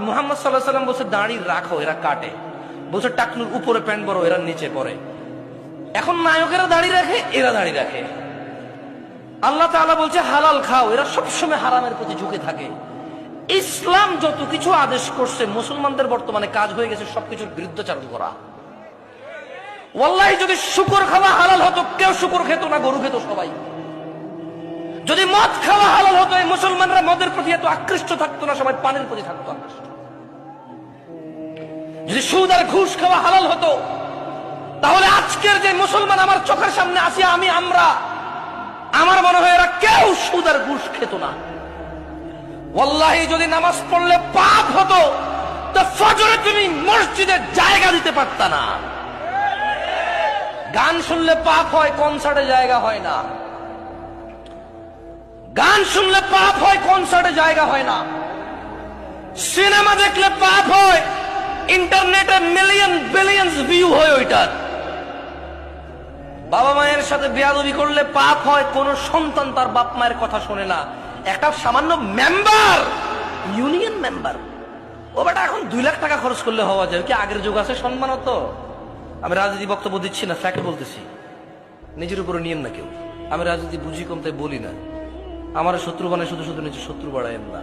মুহাম্মদ সাল্লাল্লাহু আলাইহি ওয়াসাল্লাম বলছে দাড়ি রাখো, এরা কাটে। বলছে টাকনুর উপরে প্যান্ট বড়, এরা নিচে পড়ে। এখন নায়কেরা দাড়ি রাখে, এরা দাড়ি রাখে। আল্লাহ তাআলা বলছে হালাল খাও, এরা সবসময় হারামের প্রতি ঝুঁকে থাকে। ইসলাম যত কিছু আদেশ করছে, মুসলমানদের বর্তমানে কাজ হয়ে গেছে সবকিছুর বিরুদ্ধাচরণ করা। ওয়াল্লাহি যদি শুকর খাওয়া হালাল হতো, কেউ শুকর খেত না, গরু খেত সবাই। যদি মদ খাওয়া হালাল হতো, এই মুসলমানরা মদের প্রতি এত আকৃষ্ট থাকতো না, সবাই পানের প্রতি থাকতো আকৃষ্ট। যদি সুদ আর ঘুষ খাওয়া হালাল হতো, তাহলে আজকের যে মুসলমান আমার চোখের সামনে আসি, আমার মনে হয় এরা কেউ সুদ আর ঘুষ খেত না। ওয়াল্লাহি যদি নামাজ পড়লে পাপ হতো, তো ফজরে তুমি মসজিদে জায়গা দিতে পারতা না। গান শুনলে পাপ হয়, কনসার্টে জায়গা হয় না। গান শুনলে পাপ হয়, কনসার্টে জায়গা হয় না। সিনেমা দেখলে পাপ হয়, ইন্টারনেটে মিলিয়ন বিলিয়ন ভিউ হয় ওইটার। বাবা মায়ের সাথে বেয়াদবি করলে পাপ হয়, কোন সন্তান তার বাপ মায়ের কথা শোনে না। একটা সামান্য মেম্বার, ইউনিয়ন মেম্বার, ও বেটা এখন 2 লাখ টাকা খরচ করলে হওয়া যায়। কি আগের যুগ আছে সম্মান হতো? আমি রাজনীতি বক্তব্য দিচ্ছি না, ফ্যাক্ট বলতেছি, নিজের উপরে নিয়েন না কেউ। আমি রাজনীতি বুঝি কম, তাই বলি না। আমার শত্রু বানায় শুধু শুধু নিজের শত্রু বাড়ায়েন না।